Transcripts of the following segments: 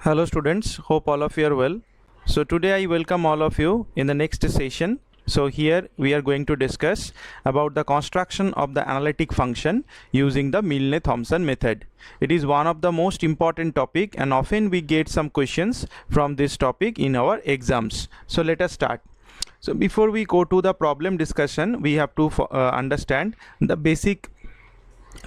Hello students, hope all of you are well. So today I welcome all of you in the next session. So here we are going to discuss about the construction of the analytic function using the Milne Thomson method. It is one of the most important topic and often we get some questions from this topic in our exams. So let us start. So before we go to the problem discussion, we have to understand the basic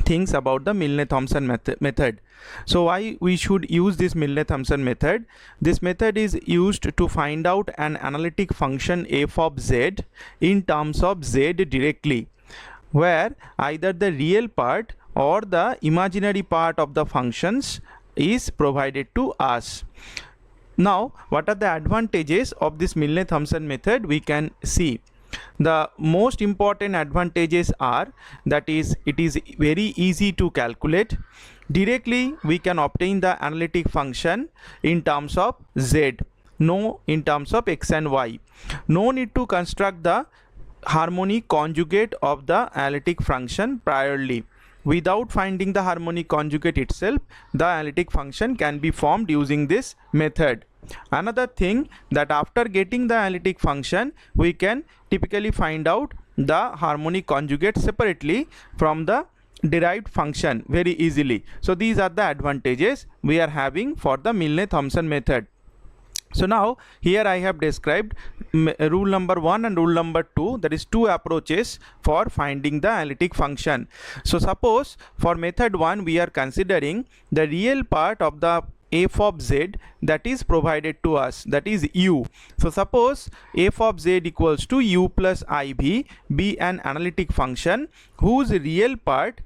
things about the Milne Thomson method. So why we should use this Milne Thomson method? This method is used to find out an analytic function f of z in terms of z directly, where either the real part or the imaginary part of the functions is provided to us. Now what are the advantages of this Milne Thomson method? We can see the most important advantages are that is it is very easy to calculate. Directly we can obtain the analytic function in terms of z, no in terms of x and y. No need to construct the harmonic conjugate of the analytic function priorly. Without finding the harmonic conjugate itself, the analytic function can be formed using this method. Another thing, that after getting the analytic function, we can typically find out the harmonic conjugate separately from the derived function very easily. So these are the advantages we are having for the Milne Thomson method. So now here I have described rule number 1 and rule number 2, that is two approaches for finding the analytic function. So suppose for method 1 we are considering the real part of the f of z that is provided to us, that is u. So suppose f of z equals to u plus iv be an analytic function whose real part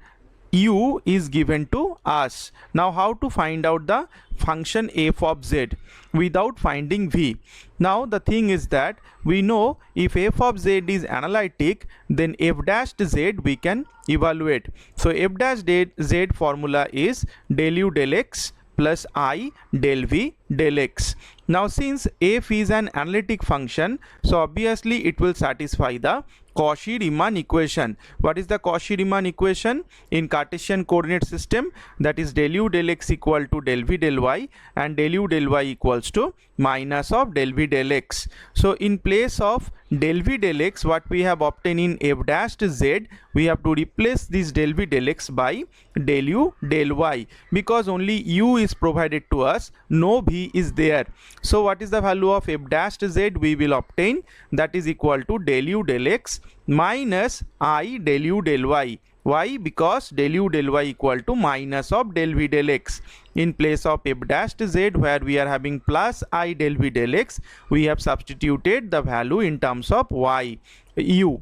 u is given to us. Now how to find out the function f of z without finding v? Now the thing is that we know if f of z is analytic, then f dash z we can evaluate. So f dash z formula is del u del x plus I del v del x. Now since f is an analytic function, so obviously it will satisfy the Cauchy-Riemann equation. What is the Cauchy-Riemann equation? In Cartesian coordinate system, that is del u del x equal to del v del y and del u del y equals to minus of del v del x. So in place of del v del x, what we have obtained in f dash z, we have to replace this del v del x by del u del y, because only u is provided to us, no v is there. So what is the value of f dash z we will obtain? That is equal to del u del x minus I del u del y. Why? Because del u del y equal to minus of del v del x. In place of f dash z, where we are having plus I del v del x, we have substituted the value in terms of y, u.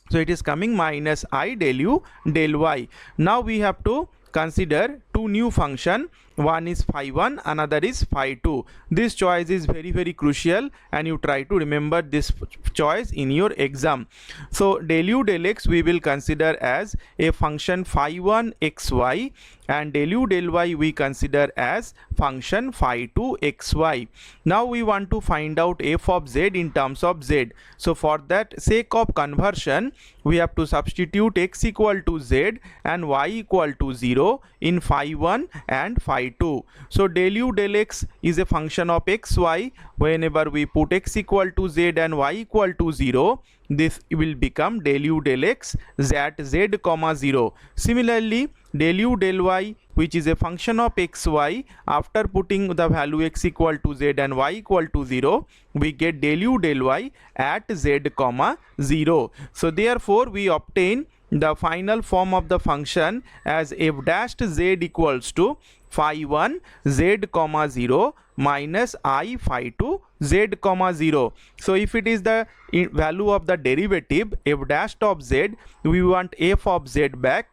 So it is coming minus I del u del y. Now we have to consider two new function. One is phi 1, another is phi 2. This choice is very crucial and you try to remember this choice in your exam. So del u del x we will consider as a function phi 1 xy and del u del y we consider as function phi 2 xy. Now we want to find out f of z in terms of z. So for that sake of conversion, we have to substitute x equal to z and y equal to 0 in phi 1 and phi 2. So del u del x is a function of xy. Whenever we put x equal to z and y equal to 0, this will become del u del x at z comma 0. Similarly, del u del y, which is a function of xy, after putting the value x equal to z and y equal to 0, we get del u del y at z comma 0. So therefore we obtain the final form of the function as f dash z equals to phi 1 z comma 0 minus I phi 2 z comma 0. So if it is the value of the derivative f dash of z, we want f of z back,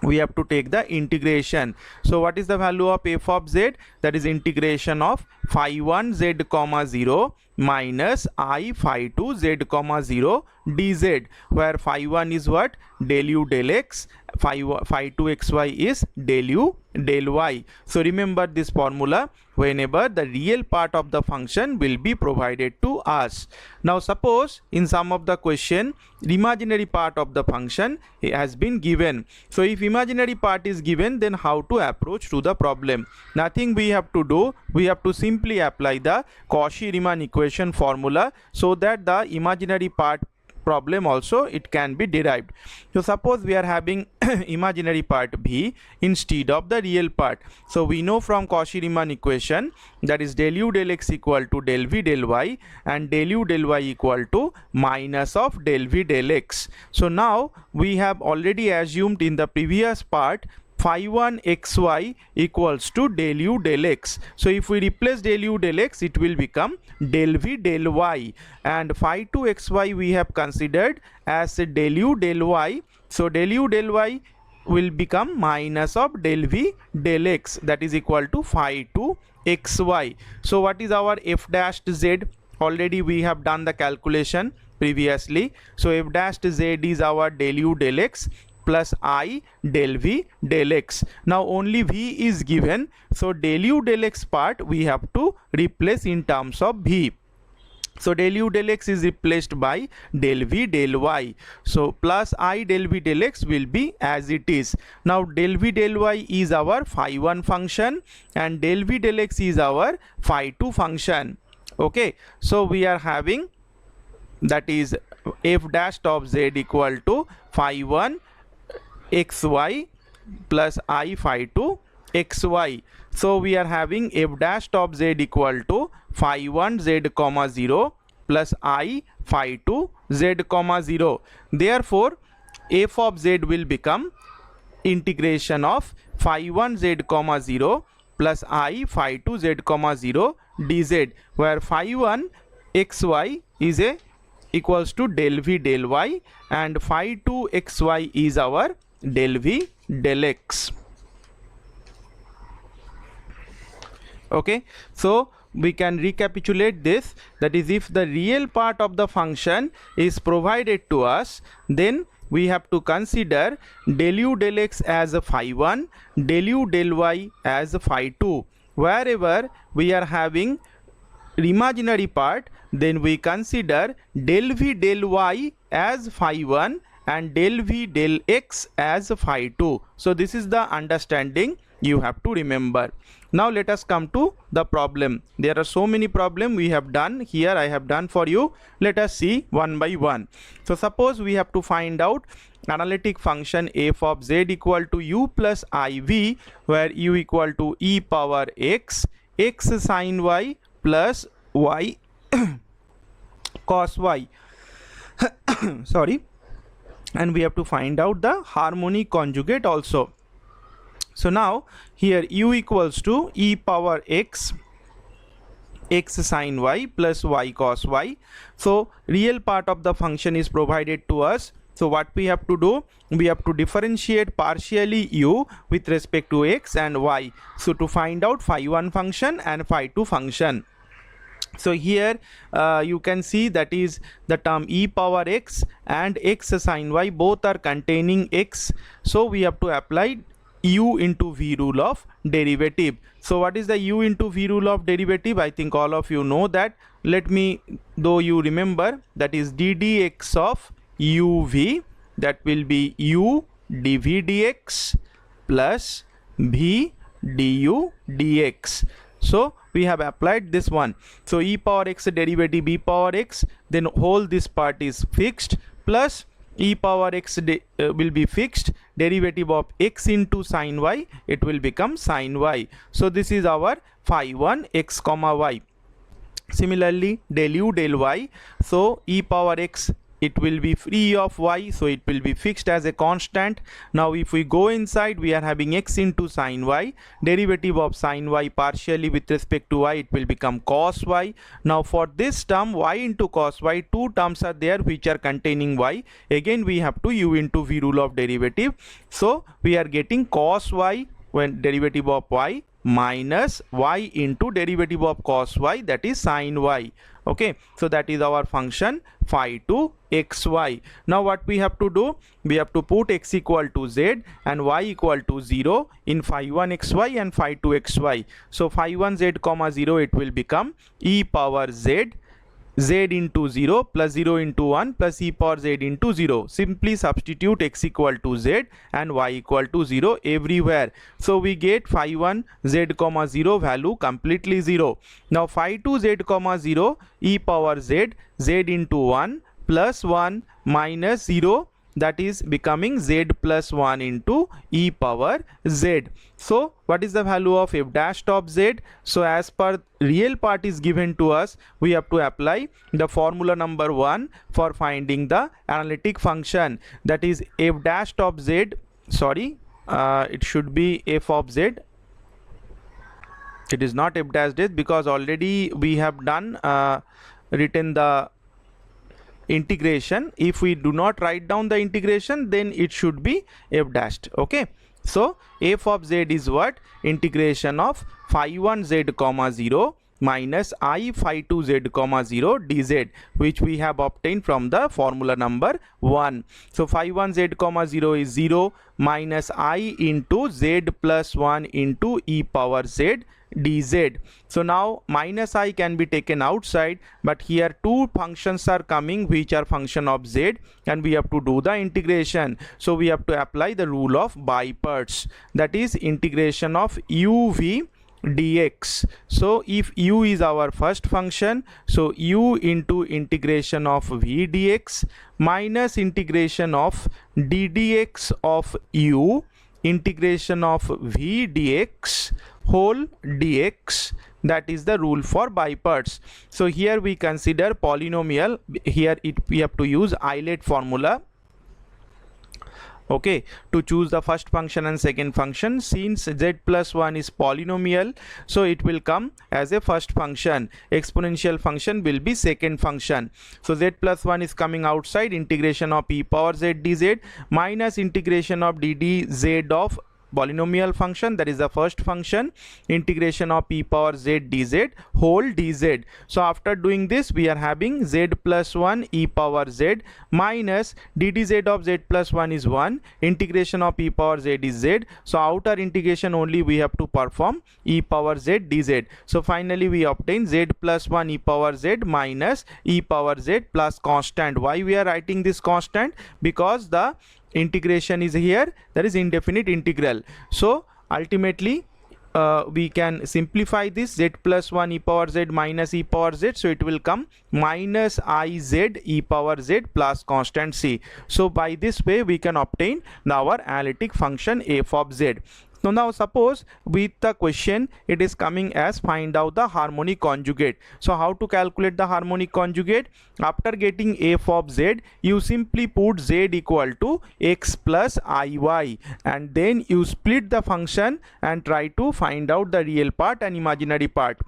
we have to take the integration. So what is the value of f of z? That is integration of phi 1 z comma 0 minus I phi 2 z comma 0 dz, where phi 1 is what? Del u del x, phi 2 xy is del u del y. So remember this formula whenever the real part of the function will be provided to us. Now suppose in some of the question imaginary part of the function has been given. So if imaginary part is given, then how to approach to the problem? Nothing we have to do, we have to simply apply the Cauchy-Riemann equation formula so that the imaginary part problem also it can be derived. So suppose we are having imaginary part b instead of the real part. So we know from Cauchy-Riemann equation that is del u del x equal to del v del y and del u del y equal to minus of del v del x. So now we have already assumed in the previous part phi 1 xy equals to del u del x. So if we replace del u del x, it will become del v del y, and phi 2 xy we have considered as del u del y. So del u del y will become minus of del v del x, that is equal to phi 2 xy. So what is our f dashed z? Already we have done the calculation previously. So f dashed z is our del u del x plus I del v del x. Now only v is given, so del u del x part we have to replace in terms of v. So del u del x is replaced by del v del y. So plus I del v del x will be as it is. Now del v del y is our phi 1 function and del v del x is our phi 2 function. Okay, so we are having that is f dash of z equal to phi 1 xy plus I phi 2 xy. So we are having f dash of z equal to phi 1 z comma 0 plus I phi 2 z comma 0. Therefore f of z will become integration of phi 1 z comma 0 plus I phi 2 z comma 0 dz, where phi 1 xy is a equals to del v del y and phi 2 xy is our del v del x. Okay, so we can recapitulate this, that is if the real part of the function is provided to us, then we have to consider del u del x as a phi 1, del u del y as a phi 2. Wherever we are having imaginary part, then we consider del v del y as phi 1 and del v del x as phi 2. So this is the understanding you have to remember. Now let us come to the problem. There are so many problems we have done here. I have done for you. Let us see one by one. So suppose we have to find out analytic function f of z equal to u plus iv, where u equal to e power x, x sin y plus y cos y. Sorry. And we have to find out the harmonic conjugate also. So now here u equals to e power x, x sin y plus y cos y. So real part of the function is provided to us. So what we have to do, we have to differentiate partially u with respect to x and y. So to find out phi 1 function and phi 2 function. So here you can see that is the term e power x and x sin y, both are containing x. So we have to apply u into v rule of derivative. So what is the u into v rule of derivative? I think all of you know that. Let me, though you remember, that is d dx of uv, that will be u dv dx plus v du dx. So we have applied this one. So e power x derivative e power x, then whole this part is fixed, plus e power x will be fixed, derivative of x into sin y, it will become sin y. So this is our phi 1 x comma y. Similarly del u del y, so e power x, it will be free of y, so it will be fixed as a constant. Now if we go inside, we are having x into sin y, derivative of sin y partially with respect to y, it will become cos y. Now for this term y into cos y, two terms are there which are containing y. Again we have to u into v rule of derivative. So we are getting cos y when derivative of y minus y into derivative of cos y, that is sin y. Okay, so that is our function phi to xy. Now what we have to do, we have to put x equal to z and y equal to 0 in phi 1 xy and phi 2 xy. So phi 1 z comma 0, it will become e power z, z into 0 plus 0 into 1 plus e power z into 0. Simply substitute x equal to z and y equal to 0 everywhere. So we get phi 1 z comma 0 value completely 0. Now phi 2 z comma 0 e power z, z into 1 plus 1 minus 0, that is becoming z plus 1 into e power z. So what is the value of f dash of z? So as per real part is given to us, we have to apply the formula number 1 for finding the analytic function, that is f dash of z, sorry, it should be f of z. It is not f dash z because already we have done written the integration. If we do not write down the integration, then it should be f dashed. Okay, so f of z is what? Integration of phi 1 z comma 0 minus I phi 2 z comma 0 dz, which we have obtained from the formula number 1. So phi 1 z comma 0 is 0 minus I into z plus 1 into e power z dz. So now minus I can be taken outside, but here two functions are coming which are function of z, and we have to do the integration. So we have to apply the rule of by parts, that is integration of uv dx. So if u is our first function, so u into integration of v dx minus integration of d dx of u integration of v dx whole dx, that is the rule for by parts. So here we consider polynomial, here we have to use Euler formula, okay, to choose the first function and second function. Since z plus 1 is polynomial, so it will come as a first function, exponential function will be second function. So z plus 1 is coming outside, integration of e power z dz minus integration of d dz of polynomial function, that is the first function, integration of e power z dz whole dz. So after doing this, we are having z plus 1 e power z minus d dz of z plus 1 is 1, integration of e power z is z. So outer integration only we have to perform, e power z dz. So finally we obtain z plus 1 e power z minus e power z plus constant. Why we are writing this constant? Because the integration is here, that is indefinite integral. So ultimately we can simplify this, z plus 1 e power z minus e power z, so it will come minus iz e power z plus constant c. So by this way we can obtain our analytic function f of z. So now suppose with the question it is coming as find out the harmonic conjugate. So how to calculate the harmonic conjugate? After getting f of z, you simply put z equal to x plus iy, and then you split the function and try to find out the real part and imaginary part.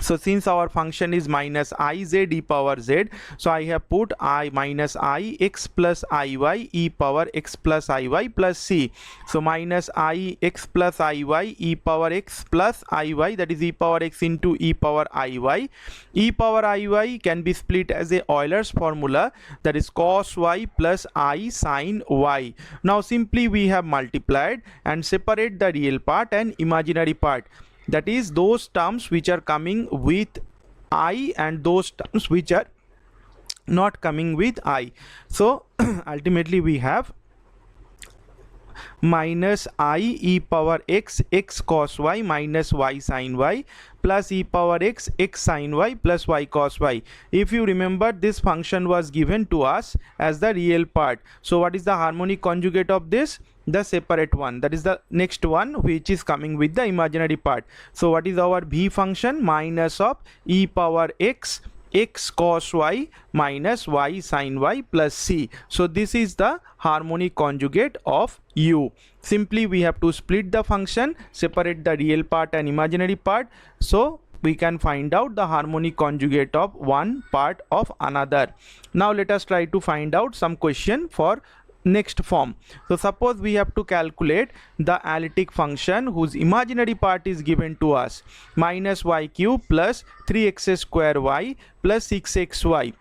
So since our function is minus iz e power z, so I have put I minus I x plus iy e power x plus iy plus c. So minus I x plus iy e power x plus iy, that is e power x into e power iy. E power iy can be split as a Euler's formula, that is cos y plus I sin y. Now simply we have multiplied and separate the real part and imaginary part, that is those terms which are coming with I and those terms which are not coming with I. So ultimately we have minus I e power x x cos y minus y sin y plus e power x x sin y plus y cos y. If you remember, this function was given to us as the real part. So what is the harmonic conjugate of this? The separate one, that is the next one which is coming with the imaginary part. So what is our v function? Minus of e power x x cos y minus y sin y plus c. So this is the harmonic conjugate of u. Simply we have to split the function, separate the real part and imaginary part, so we can find out the harmonic conjugate of one part of another. Now let us try to find out some question for next form. So suppose we have to calculate the analytic function whose imaginary part is given to us, minus y cube plus 3x square y plus 6xy.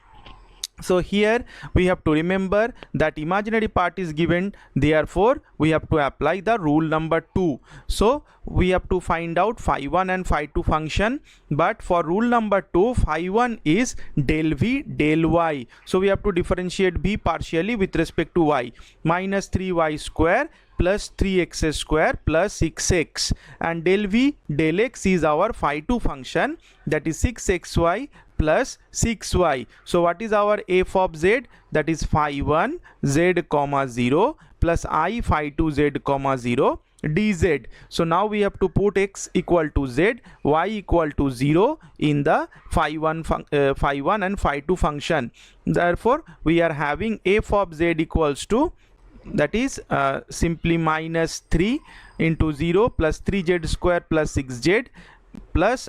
So here we have to remember that imaginary part is given, therefore we have to apply the rule number 2. So we have to find out phi 1 and phi 2 function, but for rule number 2, phi 1 is del v del y. So we have to differentiate v partially with respect to y, minus 3y square plus 3x square plus 6x, and del v del x is our phi 2 function, that is 6xy plus 6y. So what is our f of z? That is phi 1 z comma 0 plus I phi 2 z comma 0 dz. So now we have to put x equal to z, y equal to 0 in the phi 1 and phi 2 function. Therefore we are having f of z equals to, that is simply minus 3 into 0 plus 3z square plus 6z plus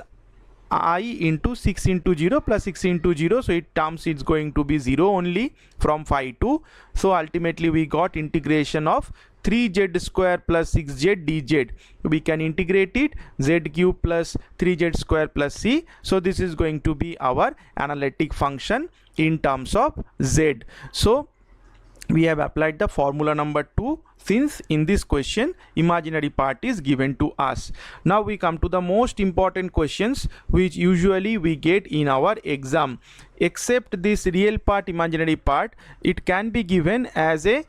I into 6 into 0 plus 6 into 0, so it terms it's going to be 0 only from phi 2. So ultimately we got integration of 3z square plus 6z dz. We can integrate it, z cube plus 3z square plus c. So this is going to be our analytic function in terms of z. So we have applied the formula number 2, since in this question imaginary part is given to us. Now we come to the most important questions which usually we get in our exam. Except this real part, imaginary part, it can be given as a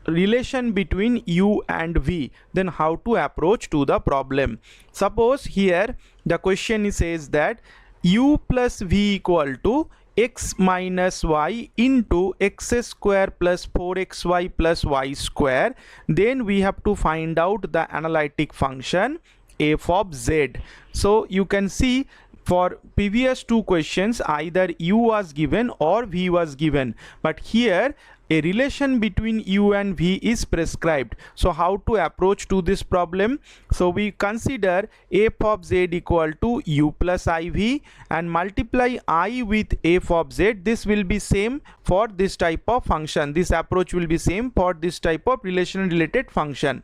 relation between u and v. Then how to approach to the problem? Suppose here the question says that u plus v equal to x minus y into x square plus 4xy plus y square. Then we have to find out the analytic function f of z. So you can see for previous two questions either u was given or v was given, but here a relation between u and v is prescribed. So how to approach to this problem? So we consider f of z equal to u plus iv and multiply I with f of z. This will be same for this type of function. This approach will be same for this type of relation related function.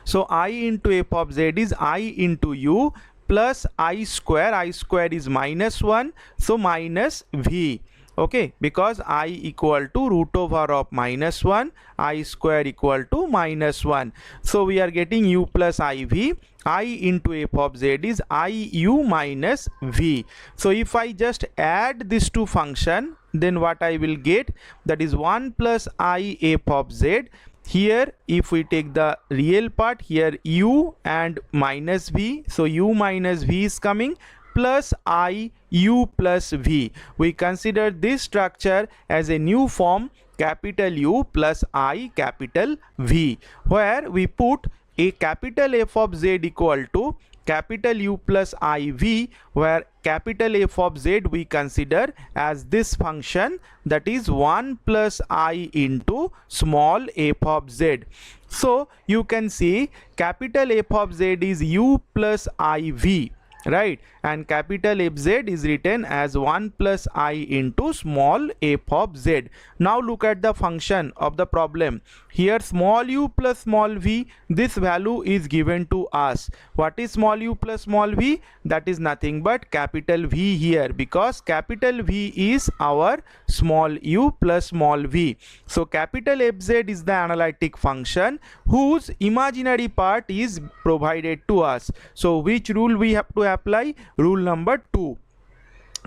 So I into f of z is I into u plus I square is minus 1, so minus v. Okay, because I equal to root over of minus 1, I square equal to minus 1. So we are getting u plus iv. I into f of z is I u minus v. So if I just add these two function, then what I will get, that is 1 plus I f of z. Here if we take the real part, here u and minus v, so u minus v is coming, plus I u plus v. We consider this structure as a new form, capital U plus I capital V, where we put a capital F of z equal to capital U plus IV, where capital F of z we consider as this function, that is 1 plus I into small f of z. So you can see capital F of z is u plus IV, right, and capital Fz is written as 1 plus I into small f of z. Now look at the function of the problem. Here small u plus small v, this value is given to us. What is small u plus small v? That is nothing but capital V here, because capital V is our small u plus small v. So capital Fz is the analytic function whose imaginary part is provided to us. So which rule we have to apply? Rule number 2.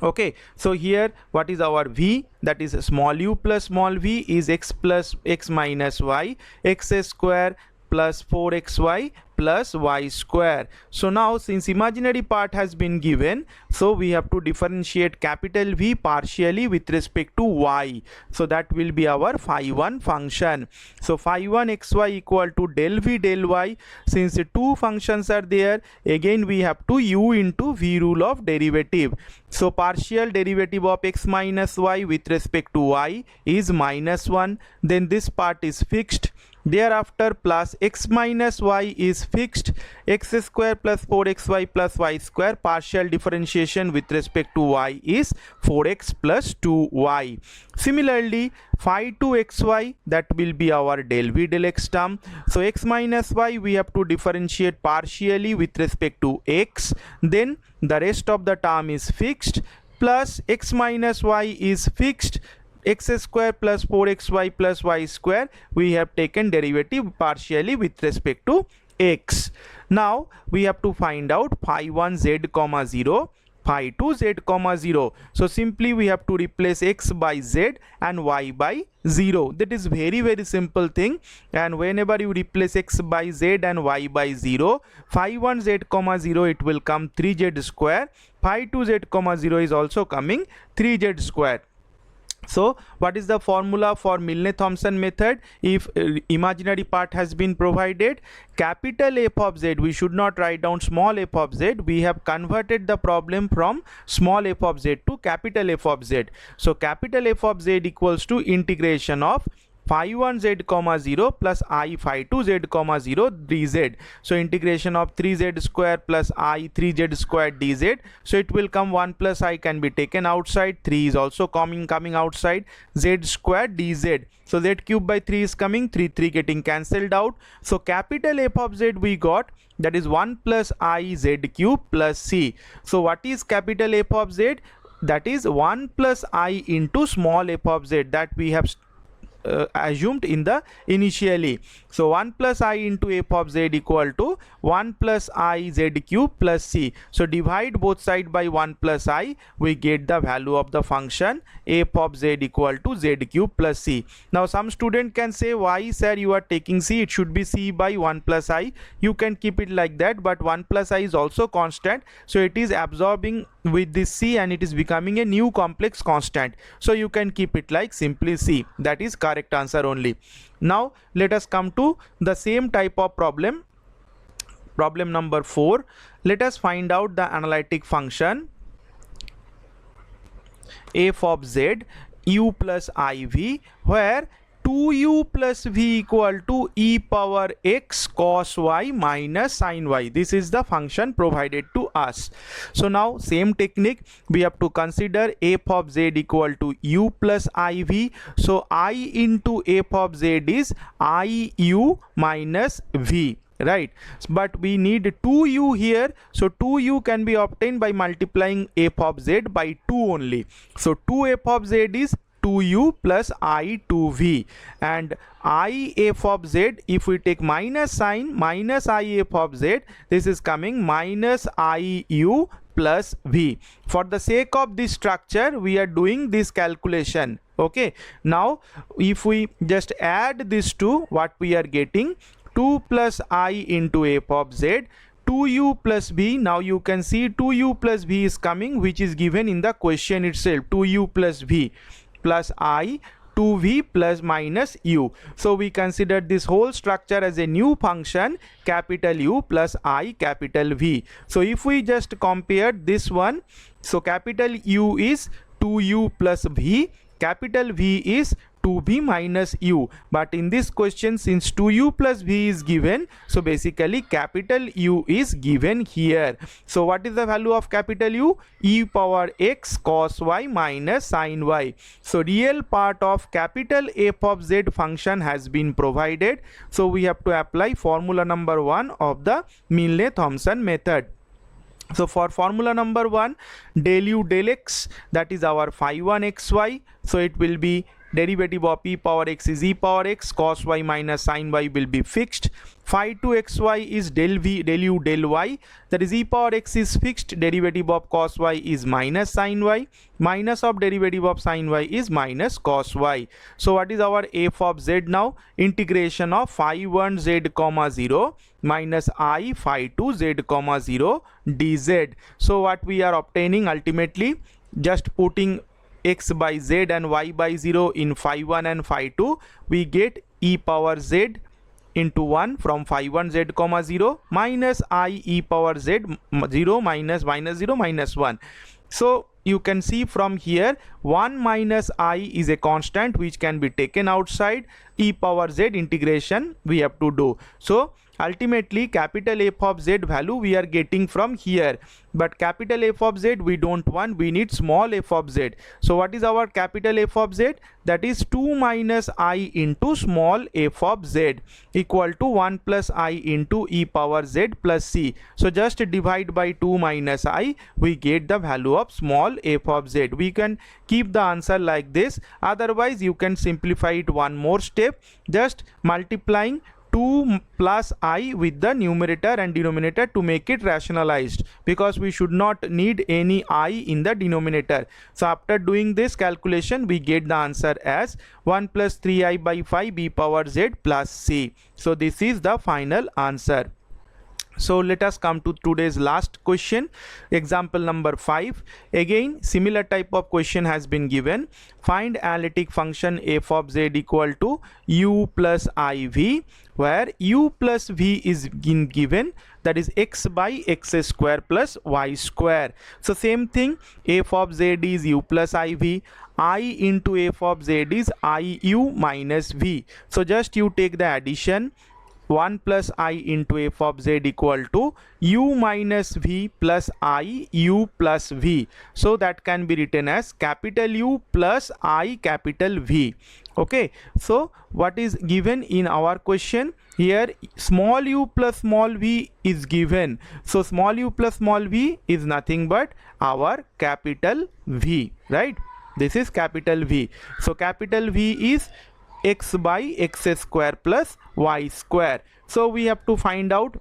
Okay, so here what is our v? That is small u plus small v is x plus x minus y, x square plus 4xy plus y square. So now since imaginary part has been given, so we have to differentiate capital V partially with respect to y. So that will be our phi 1 function. So phi 1 xy equal to del v del y. Since the two functions are there, again we have to u into v rule of derivative. So partial derivative of x minus y with respect to y is minus 1. Then this part is fixed. Thereafter plus x minus y is fixed, x square plus 4xy plus y square, partial differentiation with respect to y is 4x plus 2y. Similarly, phi 2xy, that will be our del v del x term. So x minus y we have to differentiate partially with respect to x, then the rest of the term is fixed, plus x minus y is fixed, x square plus 4xy plus y square, we have taken derivative partially with respect to x. Now we have to find out phi 1 z comma 0, phi 2 z comma 0. So simply we have to replace x by z and y by 0. That is very simple thing, and whenever you replace x by z and y by 0, phi 1 z comma 0 it will come 3z square, phi 2 z comma 0 is also coming 3z square. So what is the formula for Milne Thomson method? If imaginary part has been provided, capital F of z, we should not write down small f of z. We have converted the problem from small f of z to capital F of z. So capital F of z equals to integration of phi 1 z comma 0 plus I phi 2 z comma 0 dz. So integration of 3z square plus I 3z square dz. So it will come 1 plus I can be taken outside, 3 is also coming outside, z square dz. So z cube by 3 is coming, 3 getting cancelled out. So capital F of z we got, that is 1 plus I z cube plus c. So what is capital F of z? That is 1 plus I into small f of z, that we have assumed in the initially. So 1 plus I into f of z equal to 1 plus I z cube plus c. So divide both side by 1 plus I, we get the value of the function f of z equal to z cube plus c. Now some student can say, why sir you are taking c, it should be c by 1 plus I. You can keep it like that, but 1 plus I is also constant, so it is absorbing with this c and it is becoming a new complex constant. So you can keep it like simply c. That is correct answer only. Now let us come to the same type of problem. Problem number 4. Let us find out the analytic function f of z u plus iv, where 2u plus v equal to e power x cos y minus sin y. This is the function provided to us. So now same technique, we have to consider f of z equal to u plus iv. So I into f of z is iu minus v, right? But we need 2u here, so 2u can be obtained by multiplying f of z by 2 only. So 2f of z is 2u plus I 2v, and I f of z, if we take minus sign, minus I f of z, this is coming minus iu plus v. For the sake of this structure we are doing this calculation. Okay, now if we just add this to what we are getting, 2 plus I into f of z, 2u plus v. Now you can see 2u plus v is coming, which is given in the question itself, 2u plus v plus I 2v plus minus u. So we consider this whole structure as a new function, capital U plus I capital V. So if we just compare this one, so capital U is 2u plus v, capital V is 2v minus u. But in this question, since 2u plus v is given, so basically capital U is given here. So what is the value of capital U? E power x cos y minus sin y. So real part of capital F of z function has been provided. So we have to apply formula number 1 of the Milne Thomson method. So for formula number 1, del u del x, that is our phi 1 xy. So it will be derivative of e power x is e power x, cos y minus sin y will be fixed. Phi 2 xy is del v del u del y, that is e power x is fixed, derivative of cos y is minus sin y, minus of derivative of sin y is minus cos y. So what is our f of z now? Integration of phi 1 z comma 0 minus I phi 2 z comma 0 dz. So what we are obtaining ultimately, just putting x by z and y by 0 in phi 1 and phi 2, we get e power z into 1 from phi 1 z comma 0 minus I e power z 0 minus 0 minus 1. So you can see from here 1 minus I is a constant which can be taken outside. E power z integration we have to do. So ultimately capital F of z value we are getting from here, but capital F of z we don't want, we need small f of z. So what is our capital F of z? That is 2 minus I into small f of z equal to 1 plus I into e power z plus c. So just divide by 2 minus I, we get the value of small f of z. We can keep the answer like this, otherwise you can simplify it one more step, just multiplying 2 plus I with the numerator and denominator to make it rationalized, because we should not need any I in the denominator. So after doing this calculation we get the answer as 1 plus 3I by 5 b power z plus c. So this is the final answer. So let us come to today's last question, example number 5. Again similar type of question has been given. Find analytic function f of z equal to u plus iv, where u plus v is given, that is x by x square plus y square. So same thing, f of z is u plus iv, I into f of z is iu minus v. So just you take the addition, 1 plus I into f of z equal to u minus v plus I u plus v. So that can be written as capital U plus I capital V. Okay, so what is given in our question here? Small u plus small v is given. So small u plus small v is nothing but our capital V, right? This is capital V. So capital V is x by x square plus y square. So we have to find out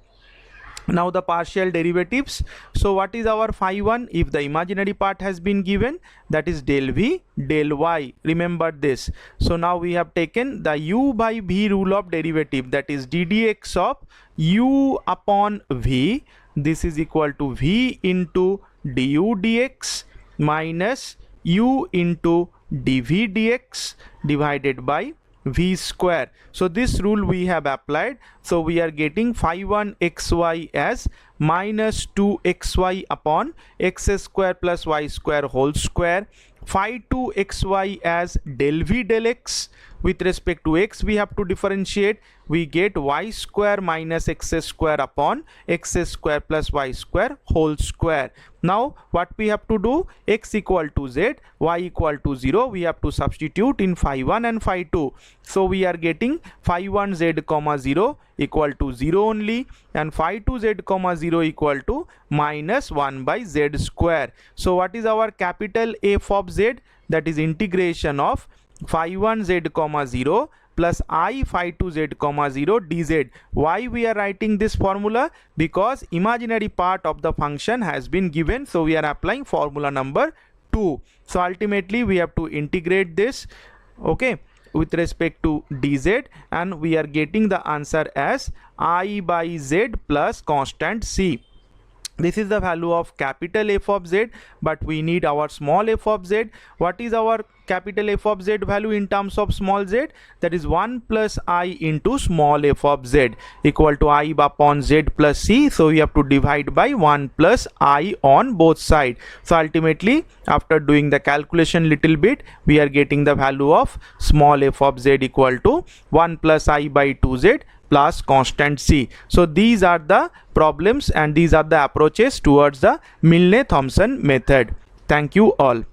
now the partial derivatives. So what is our phi 1? If the imaginary part has been given, that is del v del y. Remember this. So now we have taken the u by v rule of derivative, that is ddx of u upon v. This is equal to v into du dx minus u into dv dx divided by v square. So this rule we have applied. So we are getting phi 1 xy as minus 2 xy upon x square plus y square whole square. Phi 2 xy as del v del x. With respect to x we have to differentiate. We get y square minus x square upon x square plus y square whole square. Now what we have to do? X equal to z, y equal to 0. We have to substitute in phi 1 and phi 2. So we are getting phi 1 z comma 0 equal to 0 only, and phi 2 z comma 0 equal to minus 1 by z square. So what is our capital F of z? That is integration of phi 1 z comma 0 plus I phi 2 z comma 0 dz. Why we are writing this formula? Because imaginary part of the function has been given, so we are applying formula number 2. So ultimately we have to integrate this, okay, with respect to dz, and we are getting the answer as I by z plus constant c. This is the value of capital F of z, but we need our small f of z. What is our capital F of z value in terms of small z? That is 1 plus I into small f of z equal to I upon z plus c. So we have to divide by 1 plus I on both sides. So ultimately after doing the calculation little bit, we are getting the value of small f of z equal to 1 plus I by 2z plus constant c. So these are the problems and these are the approaches towards the Milne Thomson method. Thank you all.